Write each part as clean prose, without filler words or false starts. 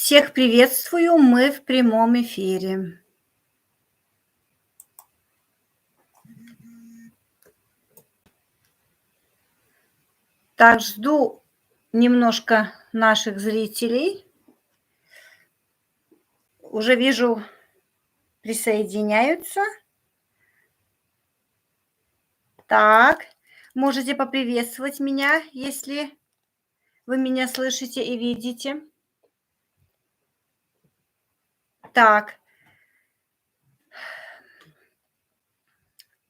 Всех приветствую, мы в прямом эфире. Так, жду немножко наших зрителей. Уже вижу, присоединяются. Так, можете поприветствовать меня, если вы меня слышите и видите. Так,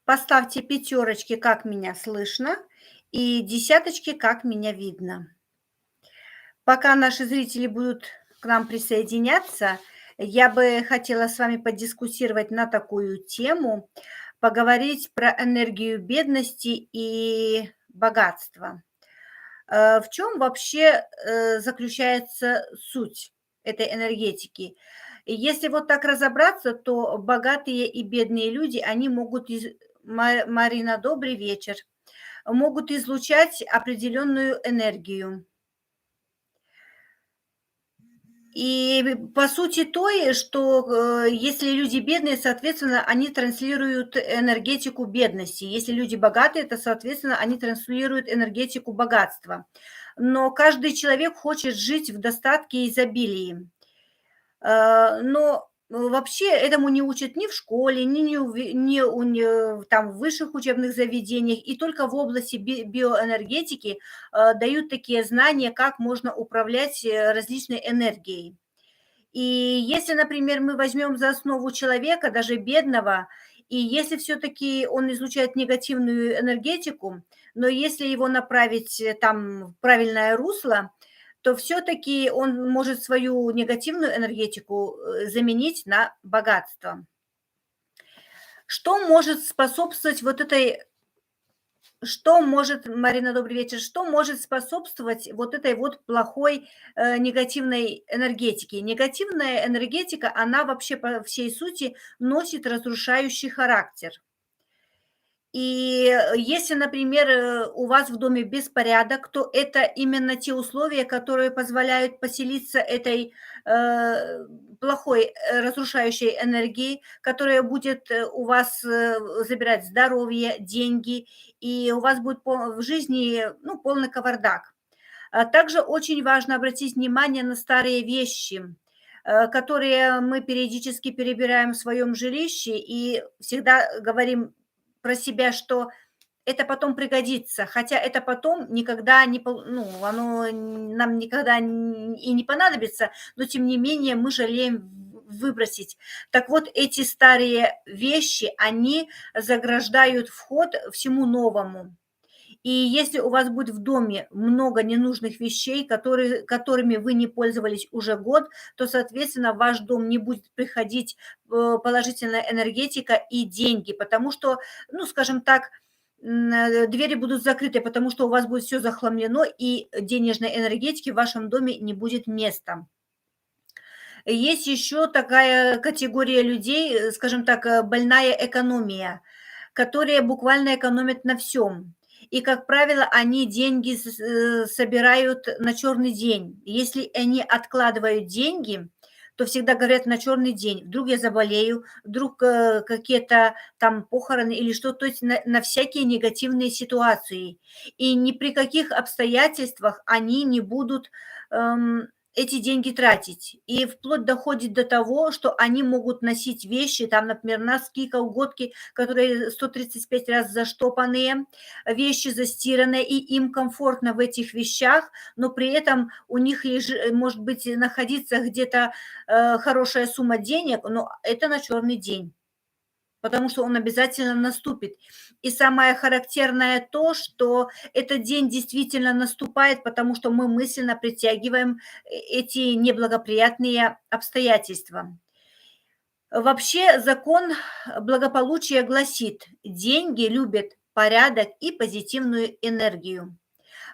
поставьте пятерочки, как меня слышно, и десяточки, как меня видно. Пока наши зрители будут к нам присоединяться, я бы хотела с вами подискутировать на такую тему, поговорить про энергию бедности и богатства. В чем вообще заключается суть этой энергетики? И если вот так разобраться, то богатые и бедные люди, они могут, Марина, добрый вечер, могут излучать определенную энергию. И по сути той, что, если люди бедные, соответственно, они транслируют энергетику бедности. Если люди богатые, то, соответственно, они транслируют энергетику богатства. Но каждый человек хочет жить в достатке и изобилии. Но вообще этому не учат ни в школе, ни там в высших учебных заведениях, и только в области биоэнергетики дают такие знания, как можно управлять различной энергией. И если, например, мы возьмем за основу человека, даже бедного, и если все-таки он излучает негативную энергетику, но если его направить там в правильное русло, то все-таки он может свою негативную энергетику заменить на богатство. Что может способствовать вот этой Что может, Марина, добрый вечер, что может способствовать вот этой вот плохой, негативной энергетике? Негативная энергетика, она вообще по всей сути носит разрушающий характер. И если, например, у вас в доме беспорядок, то это именно те условия, которые позволяют поселиться этой плохой разрушающей энергии, которая будет у вас забирать здоровье, деньги, и у вас будет в жизни ну, полный кавардак. Также очень важно обратить внимание на старые вещи, которые мы периодически перебираем в своем жилище и всегда говорим про себя, что это потом пригодится, хотя это потом никогда не, ну, оно нам никогда и не понадобится, но тем не менее мы жалеем выбросить. Так вот, эти старые вещи, они заграждают вход всему новому. И если у вас будет в доме много ненужных вещей, которыми вы не пользовались уже год, то, соответственно, в ваш дом не будет приходить положительная энергетика и деньги, потому что, ну, скажем так, двери будут закрыты, потому что у вас будет все захламлено, и денежной энергетики в вашем доме не будет места. Есть еще такая категория людей, скажем так, больная экономия, которые буквально экономят на всем. И, как правило, они деньги собирают на черный день. Если они откладывают деньги, то всегда говорят на черный день. Вдруг я заболею, вдруг какие-то там похороны или что, то есть на всякие негативные ситуации. И ни при каких обстоятельствах они не будут эти деньги тратить. И вплоть доходит до того, что они могут носить вещи, там, например, носки, колготки, которые 135 раз заштопанные, вещи застиранные, и им комфортно в этих вещах, но при этом у них может быть находиться где-то хорошая сумма денег, но это на черный день, потому что он обязательно наступит. И самое характерное то, что этот день действительно наступает, потому что мы мысленно притягиваем эти неблагоприятные обстоятельства. Вообще закон благополучия гласит: деньги любят порядок и позитивную энергию.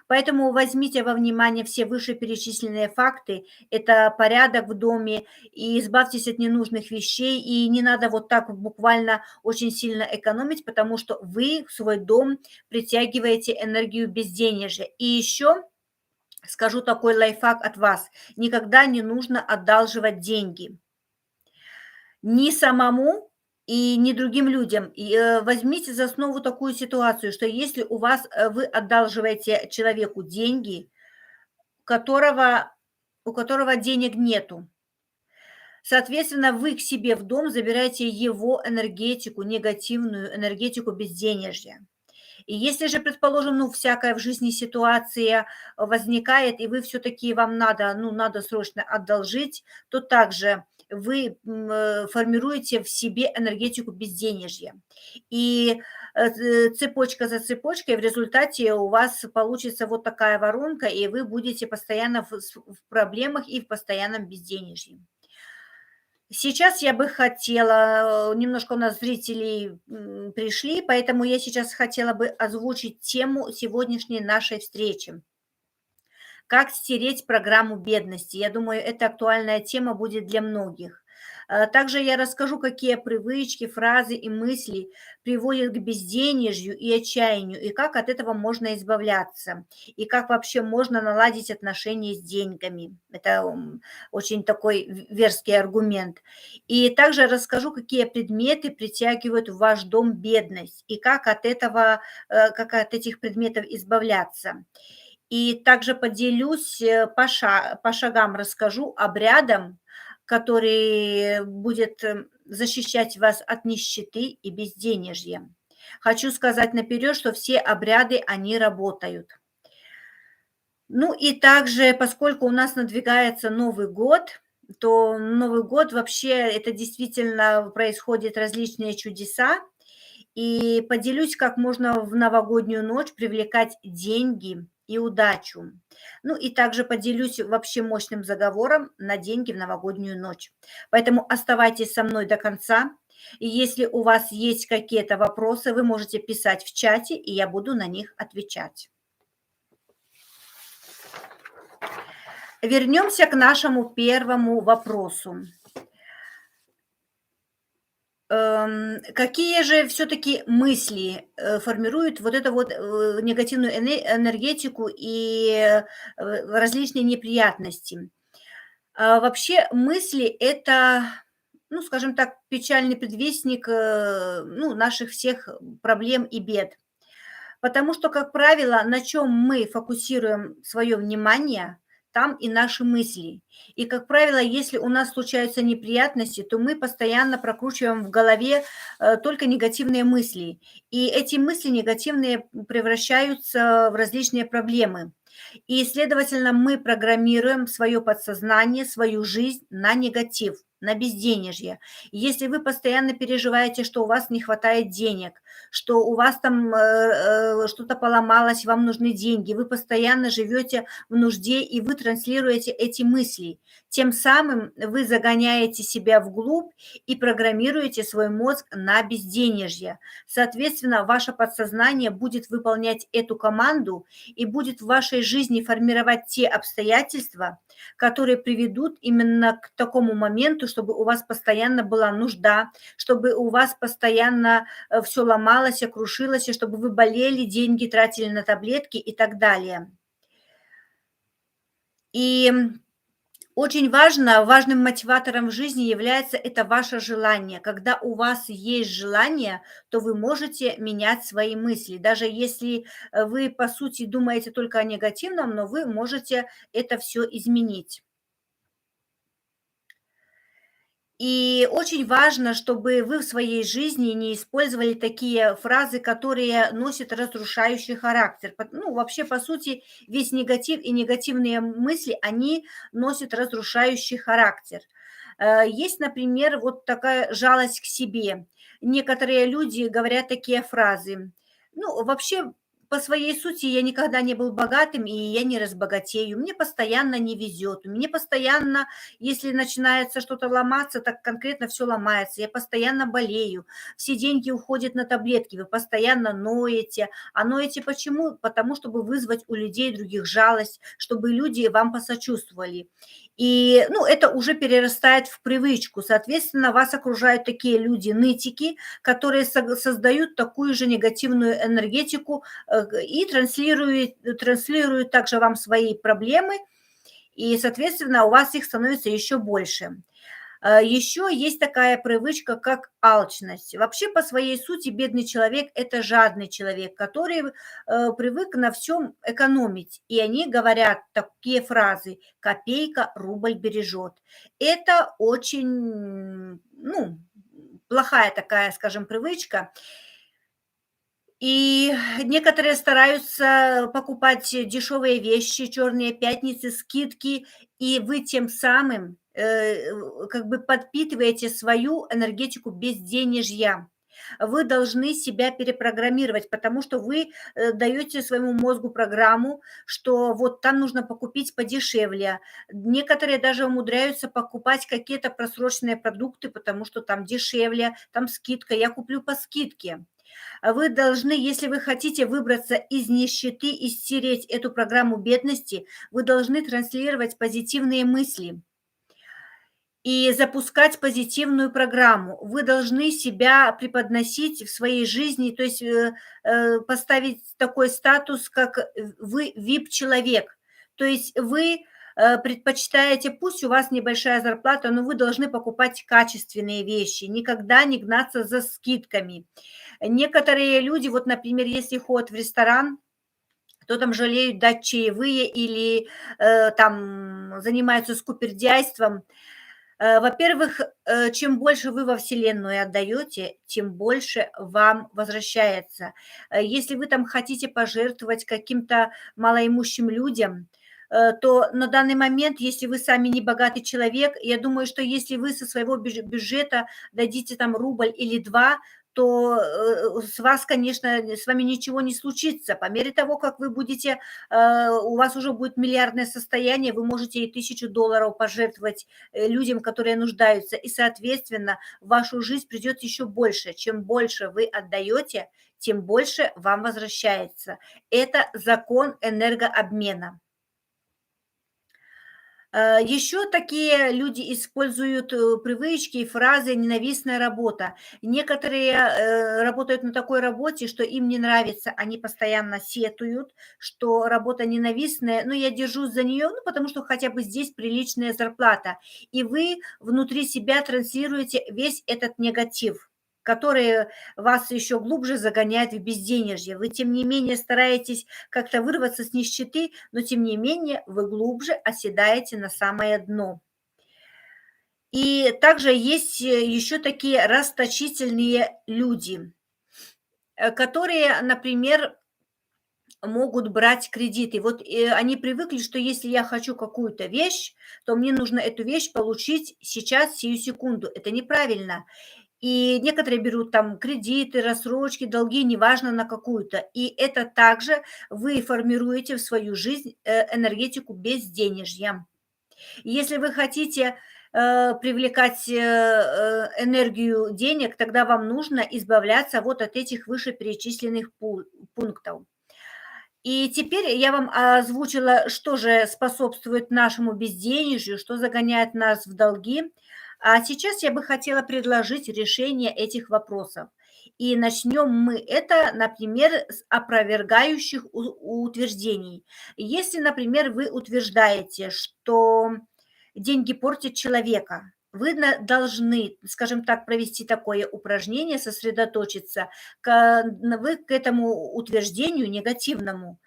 Поэтому возьмите во внимание все вышеперечисленные факты. Это порядок в доме, и избавьтесь от ненужных вещей. И не надо вот так буквально очень сильно экономить, потому что вы в свой дом притягиваете энергию безденежья. И еще Скажу такой лайфхак от вас. Никогда не нужно одалживать деньги. Ни самому и ни другим людям. Возьмите за основу такую ситуацию, что если у вас, вы одалживаете человеку деньги, которого у которого денег нету, соответственно, вы к себе в дом забираете его энергетику, негативную энергетику безденежья. И если же, предположим, ну, всякая в жизни ситуация возникает, и вы все-таки вам надо, ну, надо срочно одолжить, то также вы формируете в себе энергетику безденежья. И цепочка за цепочкой в результате у вас получится вот такая воронка, и вы будете постоянно в проблемах и в постоянном безденежье. Сейчас я бы хотела, немножко у нас зрителей пришли, поэтому я сейчас хотела бы озвучить тему сегодняшней нашей встречи. Как стереть программу бедности? Я думаю, это актуальная тема будет для многих. Также я расскажу, какие привычки, фразы и мысли приводят к безденежью и отчаянию, и как от этого можно избавляться, и как вообще можно наладить отношения с деньгами. Это очень такой верский аргумент. И также расскажу, какие предметы притягивают в ваш дом бедность, и как от этого, как от этих предметов избавляться. И также поделюсь, по шагам расскажу обрядом, который будет защищать вас от нищеты и безденежья. Хочу сказать наперед, что все обряды, они работают. Ну и также, поскольку у нас надвигается Новый год, то Новый год вообще это действительно происходят различные чудеса. И поделюсь, как можно в новогоднюю ночь привлекать деньги и удачу. Ну и также поделюсь вообще мощным заговором на деньги в новогоднюю ночь. Поэтому оставайтесь со мной до конца. И если у вас есть какие-то вопросы, вы можете писать в чате, и я буду на них отвечать. Вернемся к нашему первому вопросу. Какие же все-таки мысли формируют вот эту вот негативную энергетику и различные неприятности? Вообще мысли – это, ну, скажем так, печальный предвестник ну, наших всех проблем и бед. Потому что, как правило, на чем мы фокусируем свое внимание, там и наши мысли. И, как правило, если у нас случаются неприятности, то мы постоянно прокручиваем в голове только негативные мысли. И эти мысли негативные превращаются в различные проблемы. И, следовательно, мы программируем свое подсознание, свою жизнь на негатив, на безденежье. И если вы постоянно переживаете, что у вас не хватает денег, что у вас там что-то поломалось, вам нужны деньги, вы постоянно живете в нужде, и вы транслируете эти мысли. Тем самым вы загоняете себя вглубь и программируете свой мозг на безденежье. Соответственно, ваше подсознание будет выполнять эту команду и будет в вашей жизни формировать те обстоятельства, которые приведут именно к такому моменту, чтобы у вас постоянно была нужда, чтобы у вас постоянно все ломалось, крушилось, и чтобы вы болели, деньги тратили на таблетки и так далее. И очень важным мотиватором в жизни является это ваше желание. Когда у вас есть желание, то вы можете менять свои мысли. Даже если вы, по сути, думаете только о негативном, но вы можете это все изменить. И очень важно, чтобы вы в своей жизни не использовали такие фразы, которые носят разрушающий характер. Ну, вообще, по сути, весь негатив и негативные мысли, они носят разрушающий характер. Есть, например, вот такая жалость к себе. Некоторые люди говорят такие фразы. Ну, вообще, по своей сути, я никогда не был богатым, и я не разбогатею. Мне постоянно не везет. Мне постоянно, если начинается что-то ломаться, так конкретно все ломается. Я постоянно болею. Все деньги уходят на таблетки. Вы постоянно ноете. А ноете почему? Потому, чтобы вызвать у людей других жалость, чтобы люди вам посочувствовали. И, ну, это уже перерастает в привычку. Соответственно, вас окружают такие люди-нытики, которые создают такую же негативную энергетику и транслирует также вам свои проблемы, и, соответственно, у вас их становится еще больше. Еще есть такая привычка, как алчность. Вообще, по своей сути, бедный человек– это жадный человек, который привык на всем экономить. И они говорят такие фразы: «Копейка рубль бережет». Это очень, ну, плохая такая, скажем, привычка. И некоторые стараются покупать дешевые вещи, черные пятницы, скидки, и вы тем самым, как бы подпитываете свою энергетику безденежья. Вы должны себя перепрограммировать, потому что вы, даете своему мозгу программу, что вот там нужно покупить подешевле. Некоторые даже умудряются покупать какие-то просроченные продукты, потому что там дешевле, там скидка, я куплю по скидке. Вы должны, если вы хотите выбраться из нищеты и стереть эту программу бедности, вы должны транслировать позитивные мысли и запускать позитивную программу. Вы должны себя преподносить в своей жизни, то есть поставить такой статус, как вы VIP-человек. То есть вы предпочитаете, пусть у вас небольшая зарплата, но вы должны покупать качественные вещи, никогда не гнаться за скидками. Некоторые люди, вот, например, если ходят в ресторан, то там жалеют дать чаевые или там занимаются скупердяйством. Во-первых, чем больше вы во Вселенную отдаете, тем больше вам возвращается. Если вы там хотите пожертвовать каким-то малоимущим людям, то на данный момент, если вы сами не богатый человек, я думаю, что если вы со своего бюджета дадите там рубль или два, то с вас, конечно, с вами ничего не случится. По мере того, как вы будете, у вас уже будет миллиардное состояние, вы можете и $1000 пожертвовать людям, которые нуждаются, и, соответственно, в вашу жизнь придет еще больше. Чем больше вы отдаете, тем больше вам возвращается. Это закон энергообмена. Еще такие люди используют привычки и фразы «ненавистная работа». Некоторые работают на такой работе, что им не нравится, они постоянно сетуют, что работа ненавистная, но я держусь за нее, ну, потому что хотя бы здесь приличная зарплата. И вы внутри себя транслируете весь этот негатив, который вас еще глубже загоняет в безденежье. Вы, тем не менее, стараетесь как-то вырваться с нищеты, но тем не менее вы глубже оседаете на самое дно. И также есть еще такие расточительные люди, которые, например, могут брать кредиты. Вот они привыкли, что если я хочу какую-то вещь, то мне нужно эту вещь получить сейчас, сию секунду. Это неправильно. И некоторые берут там кредиты, рассрочки, долги, неважно на какую-то. И это также вы формируете в свою жизнь энергетику безденежья. Если вы хотите привлекать энергию денег, тогда вам нужно избавляться вот от этих вышеперечисленных пунктов. И теперь я вам озвучила, что же способствует нашему безденежью, что загоняет нас в долги. А сейчас я бы хотела предложить решение этих вопросов. И начнем мы это, например, с опровергающих утверждений. Если, например, вы утверждаете, что деньги портят человека, вы должны, скажем так, провести такое упражнение, сосредоточиться, вы к этому утверждению негативному,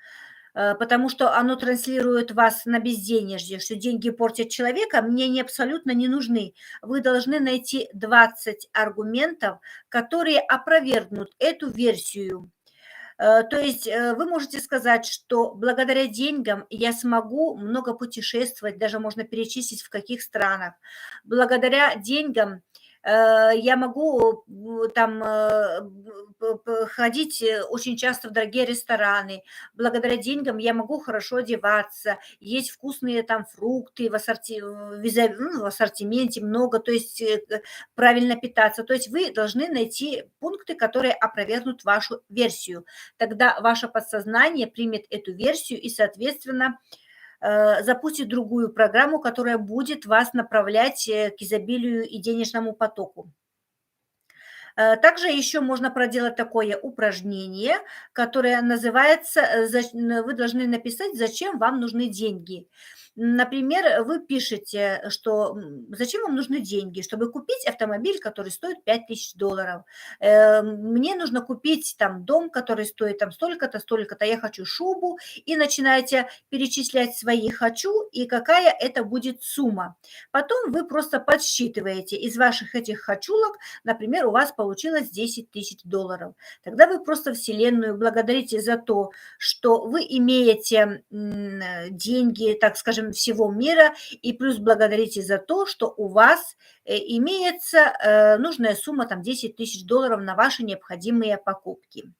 потому что оно транслирует вас на безденежье, что деньги портят человека, мне они абсолютно не нужны. Вы должны найти 20 аргументов, которые опровергнут эту версию. То есть вы можете сказать, что благодаря деньгам я смогу много путешествовать, даже можно перечислить в каких странах. Благодаря деньгам я могу там ходить очень часто в дорогие рестораны. Благодаря деньгам я могу хорошо одеваться, есть вкусные там фрукты в ассортименте много, то есть правильно питаться. То есть вы должны найти пункты, которые опровергнут вашу версию. Тогда ваше подсознание примет эту версию и, соответственно, запустит другую программу, которая будет вас направлять к изобилию и денежному потоку. Также еще можно проделать такое упражнение, которое называется, вы должны написать, зачем вам нужны деньги. Например, вы пишете, что зачем вам нужны деньги, чтобы купить автомобиль, который стоит $5000. Мне нужно купить там дом, который стоит там столько-то, столько-то, я хочу шубу, и начинаете перечислять свои «хочу» и какая это будет сумма. Потом вы просто подсчитываете из ваших этих «хочулок», например, у вас получилось $10 000. Тогда вы просто Вселенную благодарите за то, что вы имеете деньги, так скажем, всего мира, и плюс благодарите за то, что у вас имеется нужная сумма, там $10 000 на ваши необходимые покупки.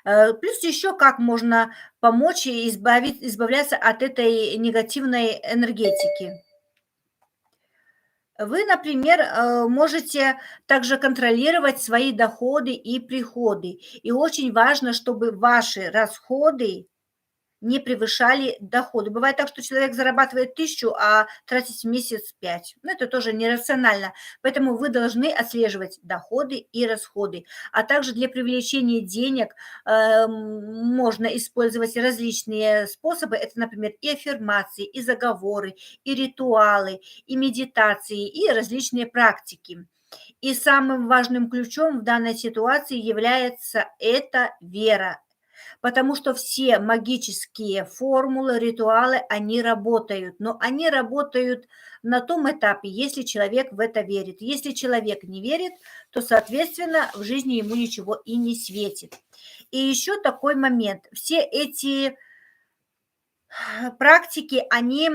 Плюс еще как можно помочь и избавляться от этой негативной энергетики. Вы, например, можете также контролировать свои доходы и приходы. И очень важно, чтобы ваши расходы не превышали доходы. Бывает так, что человек зарабатывает 1000, а тратит в месяц 5. Ну, это тоже нерационально. Поэтому вы должны отслеживать доходы и расходы. А также для привлечения денег можно использовать различные способы. Это, например, и аффирмации, и заговоры, и ритуалы, и медитации, и различные практики. И самым важным ключом в данной ситуации является это вера, потому что все магические формулы, ритуалы, они работают, но они работают на том этапе, если человек в это верит. Если человек не верит, то, соответственно, в жизни ему ничего и не светит. И еще такой момент. Все эти практики, они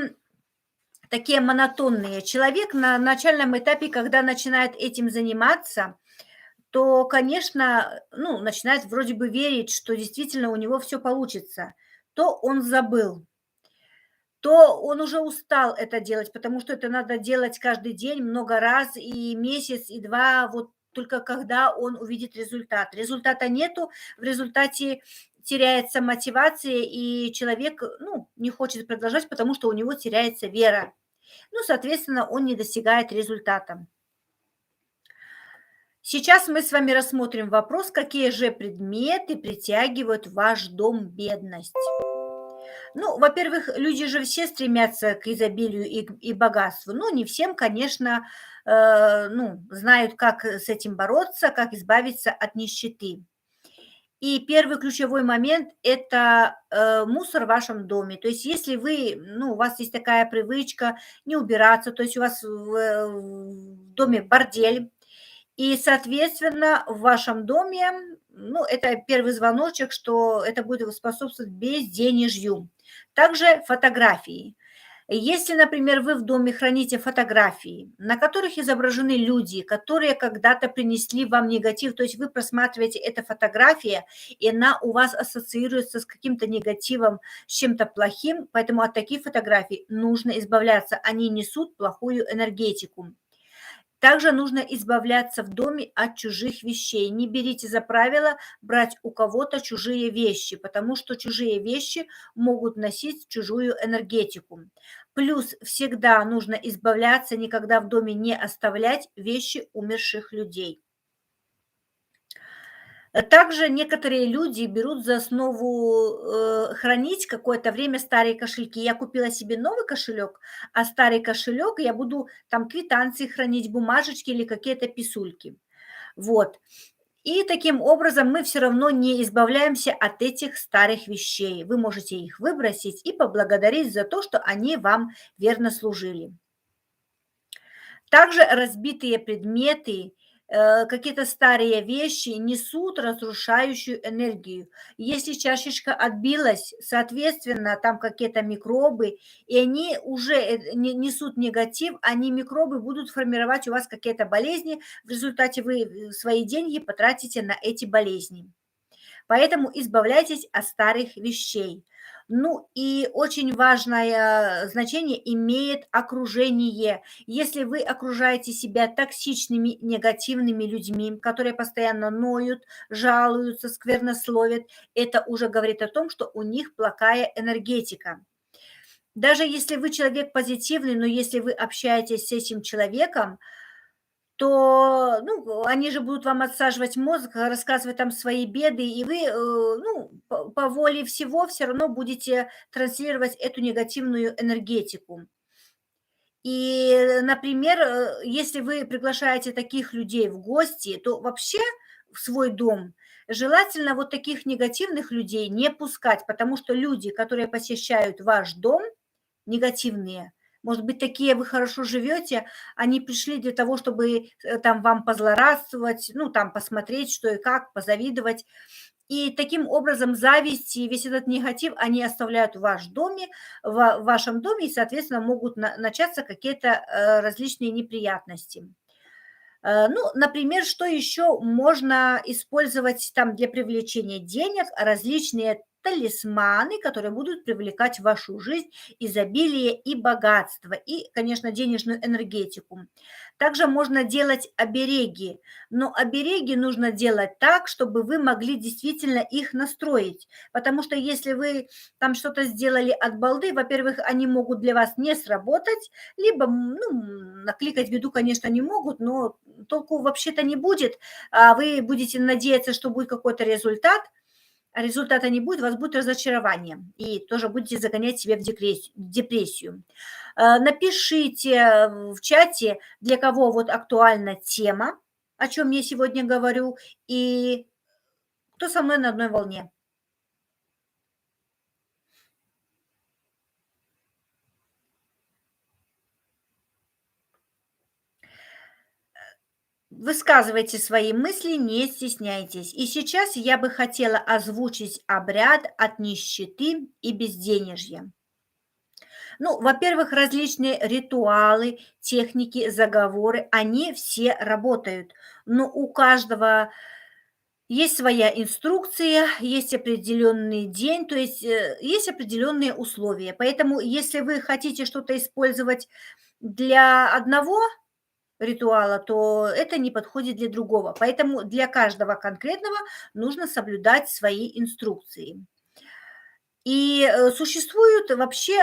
такие монотонные. Человек на начальном этапе, когда начинает этим заниматься, то, конечно, ну, начинает вроде бы верить, что действительно у него все получится. То он забыл, то он уже устал это делать, потому что это надо делать каждый день, много раз, и месяц, и 2, вот только когда он увидит результат. Результата нету, в результате теряется мотивация, и человек, ну, не хочет продолжать, потому что у него теряется вера. Ну, соответственно, он не достигает результата. Сейчас мы с вами рассмотрим вопрос, какие же предметы притягивают в ваш дом бедность. Ну, во-первых, люди же все стремятся к изобилию и богатству. Ну, не всем, конечно, ну, знают, как с этим бороться, как избавиться от нищеты. И первый ключевой момент – это мусор в вашем доме. То есть если вы, ну, у вас есть такая привычка не убираться, то есть у вас в доме бордель, и, соответственно, в вашем доме, ну, это первый звоночек, что это будет способствовать безденежью. Также фотографии. Если, например, вы в доме храните фотографии, на которых изображены люди, которые когда-то принесли вам негатив, то есть вы просматриваете эту фотографию, и она у вас ассоциируется с каким-то негативом, с чем-то плохим, поэтому от таких фотографий нужно избавляться. Они несут плохую энергетику. Также нужно избавляться в доме от чужих вещей. Не берите за правило брать у кого-то чужие вещи, потому что чужие вещи могут носить чужую энергетику. Плюс всегда нужно избавляться, никогда в доме не оставлять вещи умерших людей. Также некоторые люди берут за основу, хранить какое-то время старые кошельки. Я купила себе новый кошелек, а старый кошелек я буду там квитанции хранить, бумажечки или какие-то писульки. Вот. И таким образом мы все равно не избавляемся от этих старых вещей. Вы можете их выбросить и поблагодарить за то, что они вам верно служили. Также разбитые предметы, какие-то старые вещи несут разрушающую энергию. Если чашечка отбилась, соответственно, там какие-то микробы, и они уже несут негатив, они микробы будут формировать у вас какие-то болезни, в результате вы свои деньги потратите на эти болезни. Поэтому избавляйтесь от старых вещей. Ну и очень важное значение имеет окружение. Если вы окружаете себя токсичными, негативными людьми, которые постоянно ноют, жалуются, сквернословят, это уже говорит о том, что у них плохая энергетика. Даже если вы человек позитивный, но если вы общаетесь с этим человеком, то, ну, они же будут вам отсаживать мозг, рассказывать там свои беды, и вы, ну, по воле всего все равно будете транслировать эту негативную энергетику. И, например, если вы приглашаете таких людей в гости, то вообще в свой дом желательно вот таких негативных людей не пускать, потому что люди, которые посещают ваш дом, негативные, может быть, такие вы хорошо живете, они пришли для того, чтобы там вам позлорадствовать, ну, там посмотреть, что и как, позавидовать. И таким образом зависть и весь этот негатив они оставляют в ваш доме, в вашем доме, и, соответственно, могут начаться какие-то различные неприятности. Ну, например, что еще можно использовать там для привлечения денег? Различные талисманы, которые будут привлекать в вашу жизнь изобилие и богатство, и, конечно, денежную энергетику. Также можно делать обереги, но обереги нужно делать так, чтобы вы могли действительно их настроить, потому что если вы там что-то сделали от балды, во-первых, они могут для вас не сработать, либо, ну, накликать беду, конечно, не могут, но толку вообще-то не будет. Вы будете надеяться, что будет какой-то результат, а результата не будет, у вас будет разочарование, и тоже будете загонять себя в депрессию. Напишите в чате, для кого вот актуальна тема, о чем я сегодня говорю, и кто со мной на одной волне. Высказывайте свои мысли, не стесняйтесь. И сейчас я бы хотела озвучить обряд от нищеты и безденежья. Ну, во-первых, различные ритуалы, техники, заговоры, они все работают. Но у каждого есть своя инструкция, есть определенный день, то есть есть определенные условия. Поэтому, если вы хотите что-то использовать для одного ритуала, то это не подходит для другого. Поэтому для каждого конкретного нужно соблюдать свои инструкции. И, существуют вообще,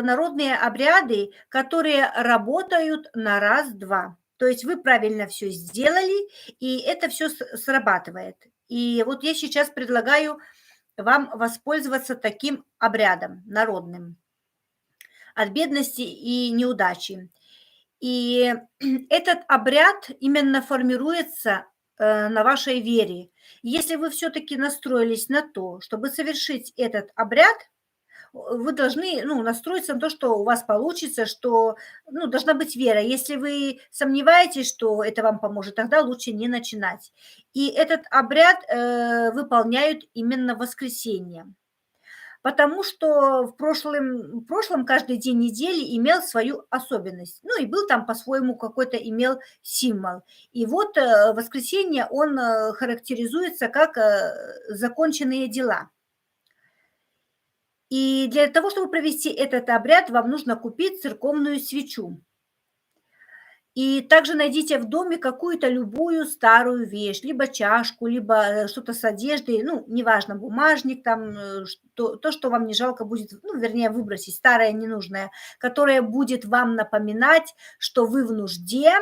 народные обряды, которые работают на раз-два. То есть вы правильно все сделали, и это все срабатывает. И вот я сейчас предлагаю вам воспользоваться таким обрядом народным от бедности и неудачи. И этот обряд именно формируется, на вашей вере. Если вы все-таки настроились на то, чтобы совершить этот обряд, вы должны, ну, настроиться на то, что у вас получится, что, ну, должна быть вера. Если вы сомневаетесь, что это вам поможет, тогда лучше не начинать. И этот обряд выполняют именно в воскресенье. Потому что в прошлом каждый день недели имел свою особенность. Ну и был там по-своему какой-то имел символ. И вот воскресенье, он характеризуется как законченные дела. И для того, чтобы провести этот обряд, вам нужно купить церковную свечу. И также найдите в доме какую-то любую старую вещь, либо чашку, либо что-то с одеждой, ну, неважно, бумажник, там, то, что вам не жалко будет, ну, вернее, выбросить, старое, ненужное, которое будет вам напоминать, что вы в нужде,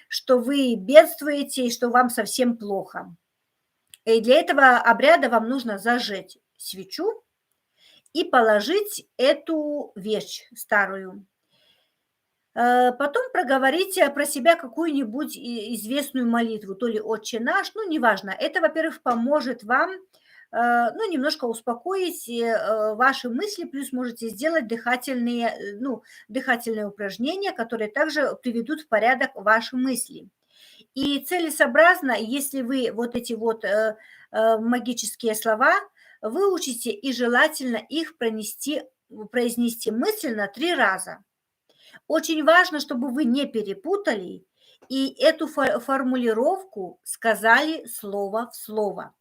что вы бедствуете и что вам совсем плохо. И для этого обряда вам нужно зажечь свечу и положить эту вещь старую. Потом проговорите про себя какую-нибудь известную молитву, то ли «Отче наш», ну, неважно. Это, во-первых, поможет вам, ну, немножко успокоить ваши мысли, плюс можете сделать дыхательные, ну, дыхательные упражнения, которые также приведут в порядок ваши мысли. И целесообразно, если вы вот эти вот магические слова выучите, и желательно их произнести мысленно 3 раза. Очень важно, чтобы вы не перепутали и эту формулировку сказали слово в слово.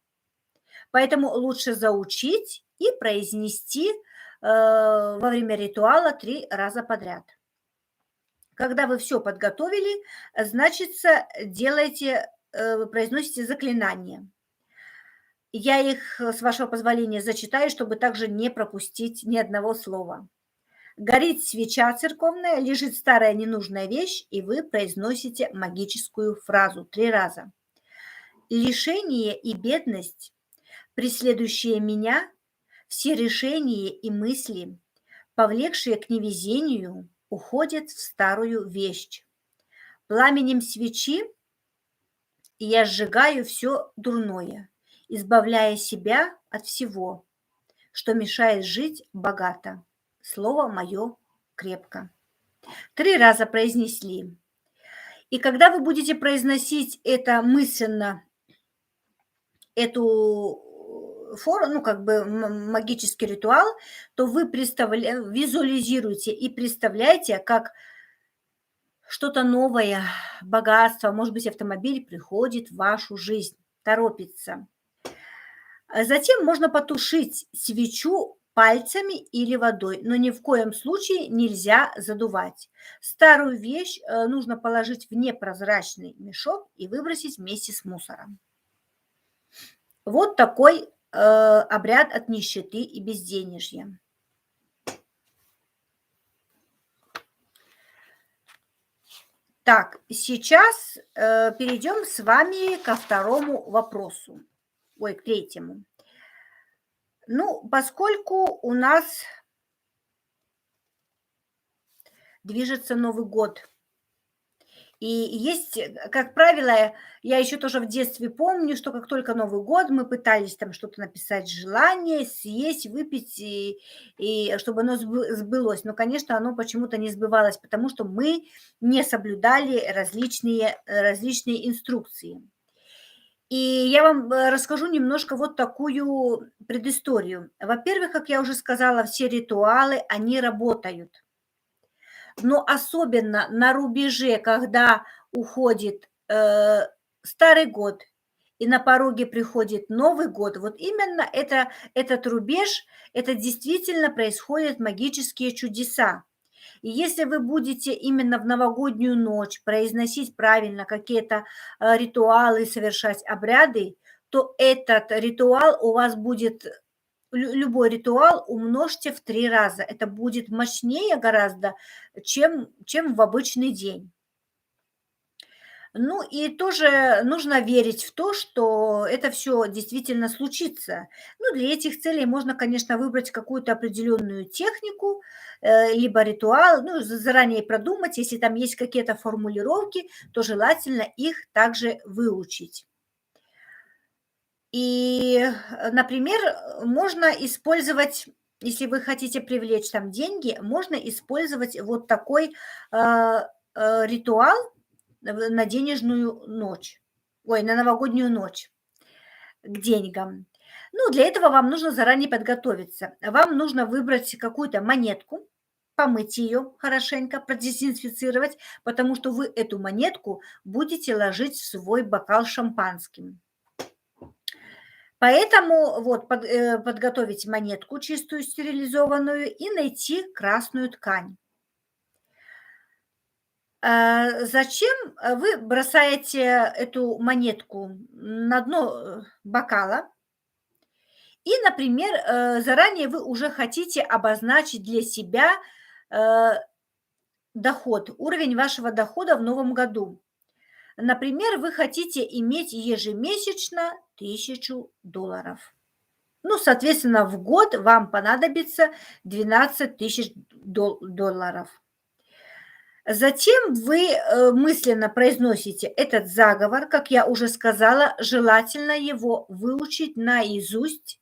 Поэтому лучше заучить и произнести во время ритуала 3 раза подряд. Когда вы все подготовили, значит, делайте, произносите заклинания. Я их, с вашего позволения, зачитаю, чтобы также не пропустить ни одного слова. Горит свеча церковная, лежит старая ненужная вещь, и вы произносите магическую фразу 3 раза. Лишение и бедность, преследующие меня, все решения и мысли, повлекшие к невезению, уходят в старую вещь. Пламенем свечи я сжигаю все дурное, избавляя себя от всего, что мешает жить богато. Слово мое крепко. 3 раза произнесли. И когда вы будете произносить это мысленно, эту ну, как бы магический ритуал, то вы визуализируете и представляете, как что-то новое, богатство, может быть, автомобиль приходит в вашу жизнь, торопится. Затем можно потушить свечу пальцами или водой, но ни в коем случае нельзя задувать. Старую вещь нужно положить в непрозрачный мешок и выбросить вместе с мусором. Вот такой обряд от нищеты и безденежья. Так, сейчас перейдем с вами ко второму вопросу. Ой, к третьему. Ну, поскольку у нас движется Новый год, и есть, как правило, я еще тоже в детстве помню, что как только Новый год, мы пытались там что-то написать, желание, съесть, выпить, и чтобы оно сбылось. Но, конечно, оно почему-то не сбывалось, потому что мы не соблюдали различные инструкции. И я вам расскажу немножко вот такую предысторию. Во-первых, как я уже сказала, все ритуалы, они работают. Но особенно на рубеже, когда уходит Старый год и на пороге приходит Новый год, вот именно этот рубеж, это действительно происходят магические чудеса. И если вы будете именно в новогоднюю ночь произносить правильно какие-то ритуалы, совершать обряды, то этот ритуал у вас будет, любой ритуал умножьте в 3 раза. Это будет мощнее гораздо, чем в обычный день. Ну и тоже нужно верить в то, что это все действительно случится. Ну, для этих целей можно, конечно, выбрать какую-то определенную технику, либо ритуал, ну, заранее продумать. Если там есть какие-то формулировки, то желательно их также выучить. И, например, можно использовать, если вы хотите привлечь там деньги, можно использовать вот такой, ритуал на денежную ночь, ой, на новогоднюю ночь к деньгам. Ну, для этого вам нужно заранее подготовиться. Вам нужно выбрать какую-то монетку, помыть ее хорошенько, продезинфицировать, потому что вы эту монетку будете ложить в свой бокал с шампанским. Поэтому вот подготовить монетку чистую, стерилизованную и найти красную ткань. Зачем вы бросаете эту монетку на дно бокала? И, например, заранее вы уже хотите обозначить для себя э, доход, уровень вашего дохода в новом году. Например, вы хотите иметь ежемесячно $1000. Ну, соответственно, в год вам понадобится 12 тысяч долларов. Затем вы мысленно произносите этот заговор, как я уже сказала, желательно его выучить наизусть,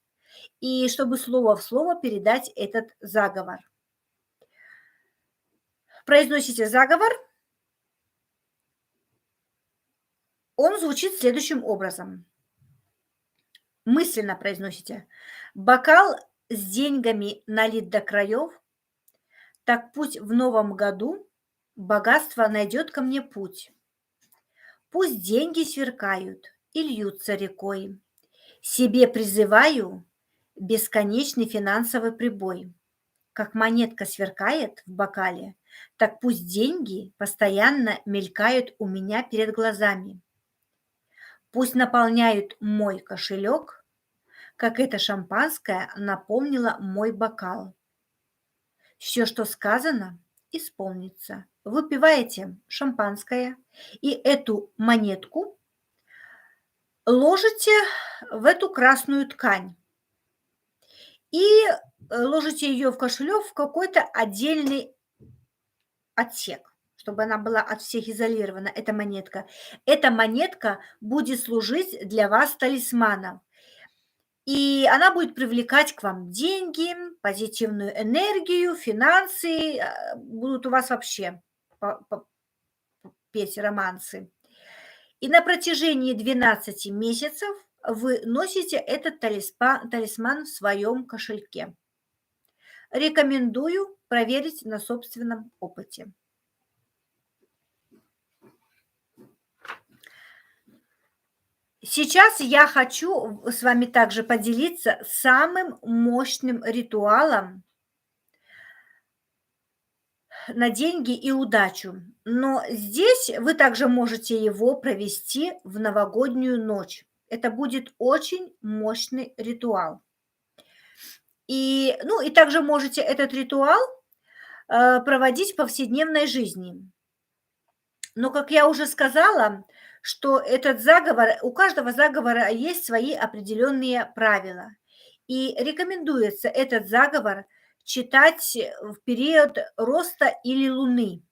и чтобы слово в слово передать этот заговор. Произносите заговор, он звучит следующим образом. Мысленно произносите: бокал с деньгами налит до краев, так пусть в новом году богатство найдет ко мне путь. Пусть деньги сверкают и льются рекой. Себе призываю бесконечный финансовый прибой. Как монетка сверкает в бокале, так пусть деньги постоянно мелькают у меня перед глазами. Пусть наполняют мой кошелек, как это шампанское наполнило мой бокал. Все, что сказано, исполнится. Выпиваете шампанское и эту монетку ложите в эту красную ткань и ложите ее в кошелек в какой-то отдельный отсек, чтобы она была от всех изолирована, эта монетка. Эта монетка будет служить для вас талисманом. И она будет привлекать к вам деньги, позитивную энергию, финансы, будут у вас вообще петь романсы. И на протяжении 12 месяцев вы носите этот талисман в своем кошельке. Рекомендую проверить на собственном опыте. Сейчас я хочу с вами также поделиться самым мощным ритуалом на деньги и удачу. Но здесь вы также можете его провести в новогоднюю ночь. Это будет очень мощный ритуал. И также можете этот ритуал проводить в повседневной жизни. Но, как я уже сказала, что этот заговор, у каждого заговора есть свои определенные правила. И рекомендуется этот заговор читать в период роста или луны.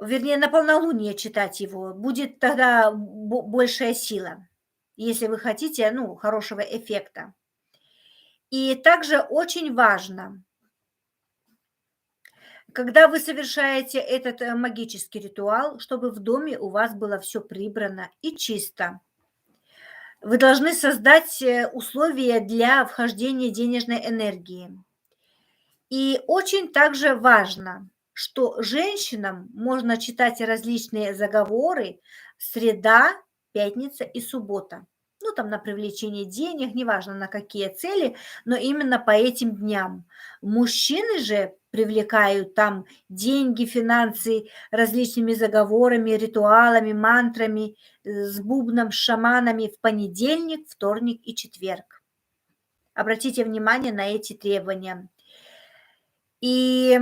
Вернее, на полнолуние читать его. Будет тогда большая сила, если вы хотите, хорошего эффекта. И также очень важно, когда вы совершаете этот магический ритуал, чтобы в доме у вас было все прибрано и чисто. Вы должны создать условия для вхождения денежной энергии. И очень также важно, что женщинам можно читать различные заговоры среда, пятница и суббота. Там на привлечение денег, неважно на какие цели, но именно по этим дням. Мужчины же привлекают там деньги, финансы различными заговорами, ритуалами, мантрами, с бубном, с шаманами в понедельник, вторник и четверг. Обратите внимание на эти требования. И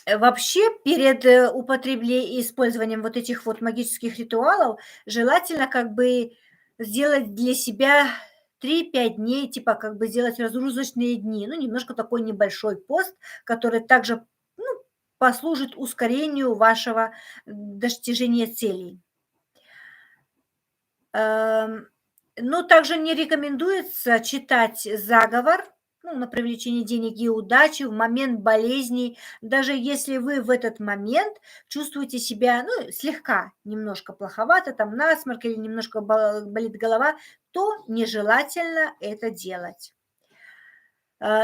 вообще перед употреблением и использованием вот этих вот магических ритуалов желательно как бы сделать для себя 3-5 дней, типа как бы сделать разгрузочные дни, немножко такой небольшой пост, который также послужит ускорению вашего достижения целей. Но также не рекомендуется читать заговор на привлечение денег и удачи в момент болезней, даже если вы в этот момент чувствуете себя, слегка, немножко плоховато, там насморк или немножко болит голова, то нежелательно это делать.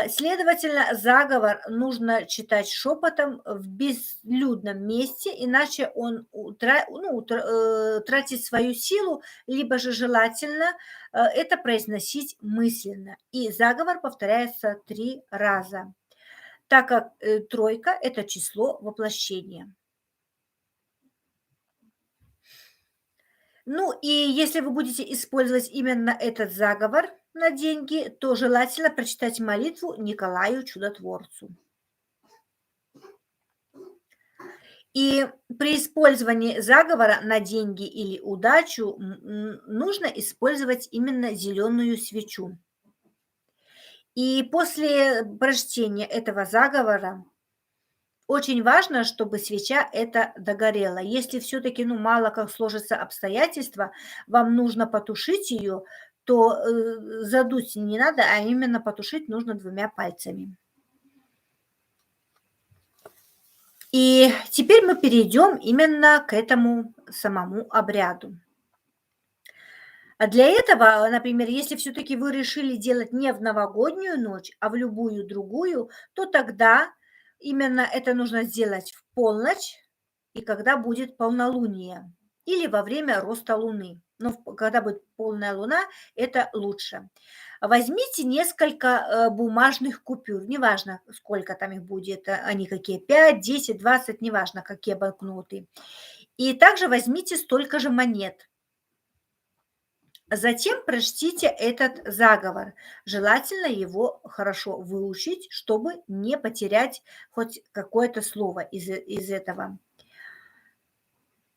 Следовательно, заговор нужно читать шепотом в безлюдном месте, иначе он тратит свою силу, либо же желательно это произносить мысленно. И заговор повторяется 3 раза, так как тройка – это число воплощения. И если вы будете использовать именно этот заговор на деньги, то желательно прочитать молитву Николаю Чудотворцу. И при использовании заговора на деньги или удачу нужно использовать именно зеленую свечу. И после прочтения этого заговора очень важно, чтобы свеча эта догорела. Если все-таки мало как сложатся обстоятельства, вам нужно потушить ее, то задуть не надо, а именно потушить нужно 2 пальцами. И теперь мы перейдем именно к этому самому обряду. А для этого, например, если все-таки вы решили делать не в новогоднюю ночь, а в любую другую, то тогда именно это нужно сделать в полночь и когда будет полнолуние или во время роста луны. Но когда будет полная луна, это лучше. Возьмите несколько бумажных купюр, неважно, сколько там их будет, они какие, 5, 10, 20, неважно, какие банкноты. И также возьмите столько же монет. Затем прочтите этот заговор. Желательно его хорошо выучить, чтобы не потерять хоть какое-то слово из этого.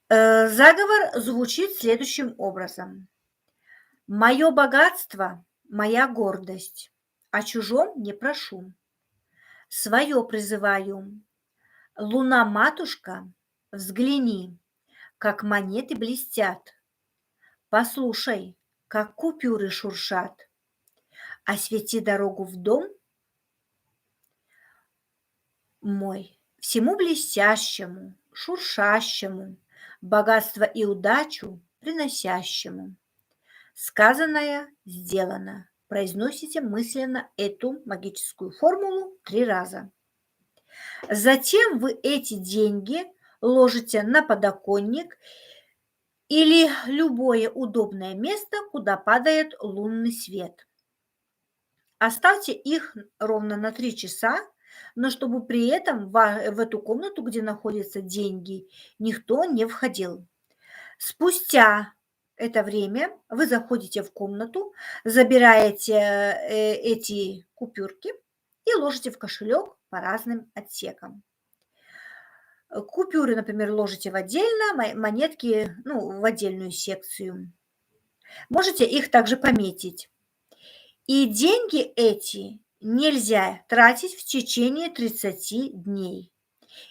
Заговор звучит следующим образом. «Мое богатство– моя гордость, о чужом не прошу. Свое призываю. Луна-матушка, взгляни, как монеты блестят. Послушай, как купюры шуршат. Освети дорогу в дом мой, всему блестящему, шуршащему, богатство и удачу приносящему. Сказанное сделано. Произносите мысленно эту магическую формулу 3 раза. Затем вы эти деньги ложите на подоконник или любое удобное место, куда падает лунный свет. Оставьте их ровно на 3 часа, но чтобы при этом в эту комнату, где находятся деньги, никто не входил. Спустя это время вы заходите в комнату, забираете эти купюрки и ложите в кошелек по разным отсекам. Купюры, например, ложите в отдельно, монетки, в отдельную секцию. Можете их также пометить. И деньги эти нельзя тратить в течение 30 дней.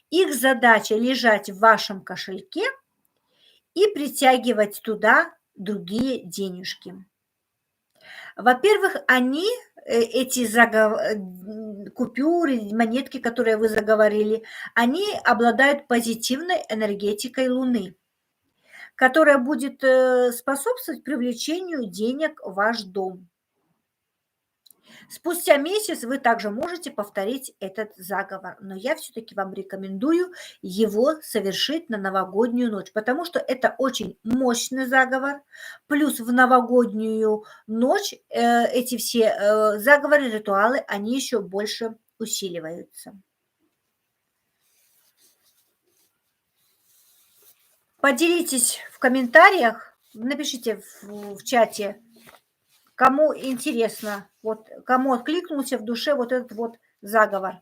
Их задача лежать в вашем кошельке и притягивать туда другие денежки. Во-первых, эти купюры, монетки, которые вы заговорили, они обладают позитивной энергетикой Луны, которая будет способствовать привлечению денег в ваш дом. Спустя месяц вы также можете повторить этот заговор, но я все-таки вам рекомендую его совершить на новогоднюю ночь, потому что это очень мощный заговор. Плюс в новогоднюю ночь эти все заговоры, ритуалы, они еще больше усиливаются. Поделитесь в комментариях, напишите в чате, кому интересно, вот кому откликнулся в душе вот этот вот заговор.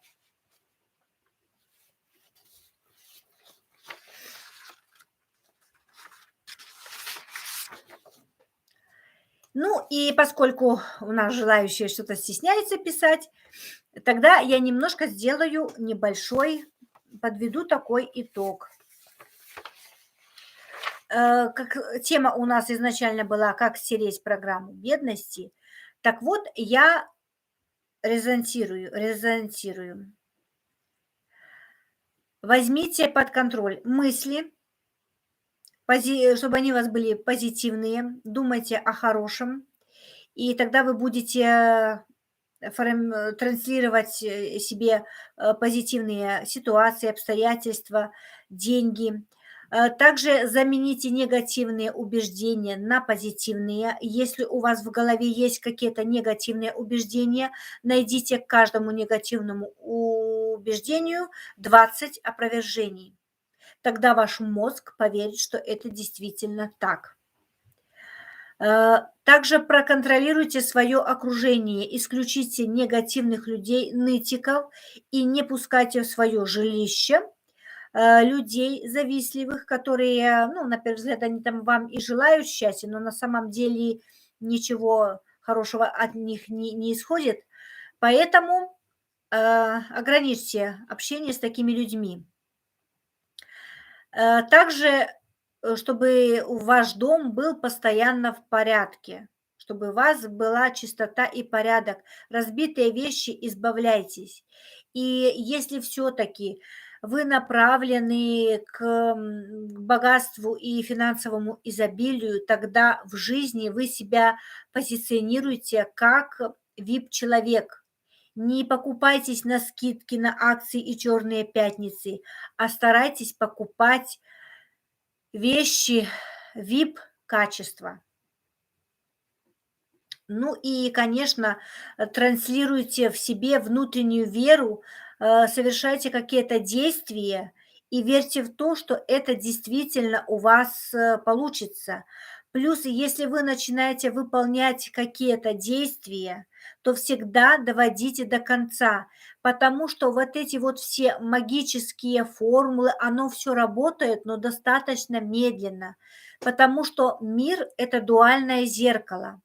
Ну и поскольку у нас желающие что-то стесняются писать, тогда я немножко сделаю подведу такой итог. Как тема у нас изначально была «Как стереть программу бедности», так вот я резонансирую. Возьмите под контроль мысли, чтобы они у вас были позитивные, думайте о хорошем, и тогда вы будете транслировать себе позитивные ситуации, обстоятельства, деньги. Также замените негативные убеждения на позитивные. Если у вас в голове есть какие-то негативные убеждения, найдите к каждому негативному убеждению 20 опровержений. Тогда ваш мозг поверит, что это действительно так. Также проконтролируйте свое окружение, исключите негативных людей, нытиков и не пускайте в свое жилище людей завистливых, которые, на первый взгляд, они там вам и желают счастья, но на самом деле ничего хорошего от них не исходит. Поэтому ограничьте общение с такими людьми. Также, чтобы ваш дом был постоянно в порядке, чтобы у вас была чистота и порядок. Разбитые вещи избавляйтесь. И если все-таки вы направлены к богатству и финансовому изобилию, тогда в жизни вы себя позиционируете как VIP-человек. Не покупайтесь на скидки, на акции и черные пятницы, а старайтесь покупать вещи VIP-качества. Ну и, конечно, транслируйте в себе внутреннюю веру, совершайте какие-то действия и верьте в то, что это действительно у вас получится. Плюс, если вы начинаете выполнять какие-то действия, то всегда доводите до конца, потому что вот эти вот все магические формулы, оно все работает, но достаточно медленно, потому что мир- это дуальное зеркало,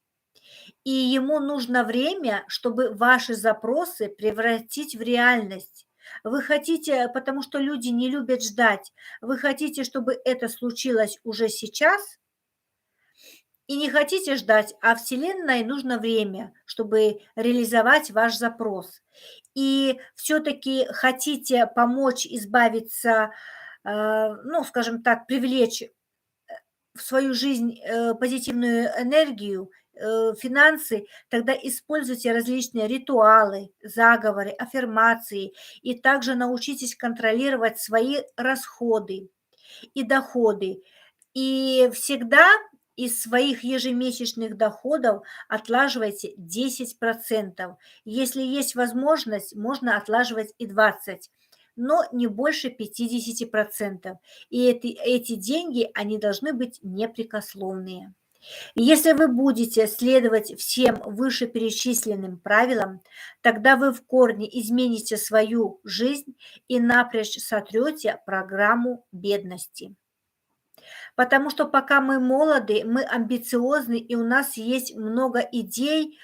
и ему нужно время, чтобы ваши запросы превратить в реальность. Вы хотите, потому что люди не любят ждать, вы хотите, чтобы это случилось уже сейчас, и не хотите ждать, а Вселенной нужно время, чтобы реализовать ваш запрос. И все-таки хотите помочь избавиться, ну, скажем так, привлечь в свою жизнь позитивную энергию, финансы, тогда используйте различные ритуалы, заговоры, аффирмации, и также научитесь контролировать свои расходы и доходы. И всегда из своих ежемесячных доходов отлаживайте 10%. Если есть возможность, можно отлаживать и 20%, но не больше 50%. И эти деньги, они должны быть непрекословные. Если вы будете следовать всем вышеперечисленным правилам, тогда вы в корне измените свою жизнь и напрочь сотрете программу бедности. Потому что пока мы молоды, мы амбициозны, и у нас есть много идей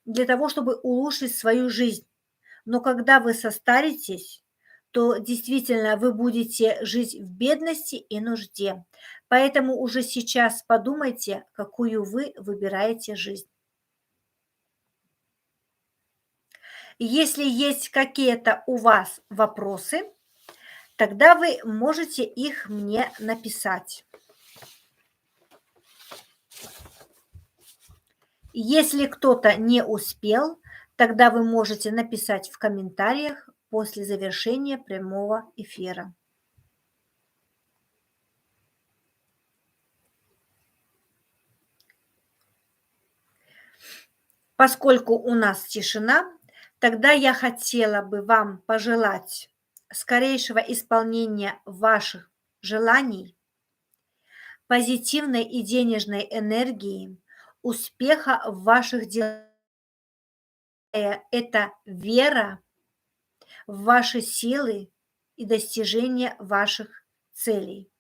для того, чтобы улучшить свою жизнь. Но когда вы состаритесь, то действительно вы будете жить в бедности и нужде. Поэтому уже сейчас подумайте, какую вы выбираете жизнь. Если есть какие-то у вас вопросы, тогда вы можете их мне написать. Если кто-то не успел, тогда вы можете написать в комментариях после завершения прямого эфира. Поскольку у нас тишина, тогда я хотела бы вам пожелать скорейшего исполнения ваших желаний, позитивной и денежной энергии, успеха в ваших делах. Это вера в ваши силы и достижение ваших целей.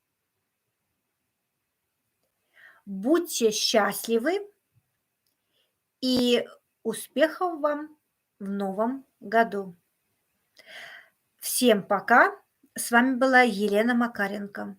Будьте счастливы и успехов вам в новом году. Всем пока. С вами была Елена Макаренко.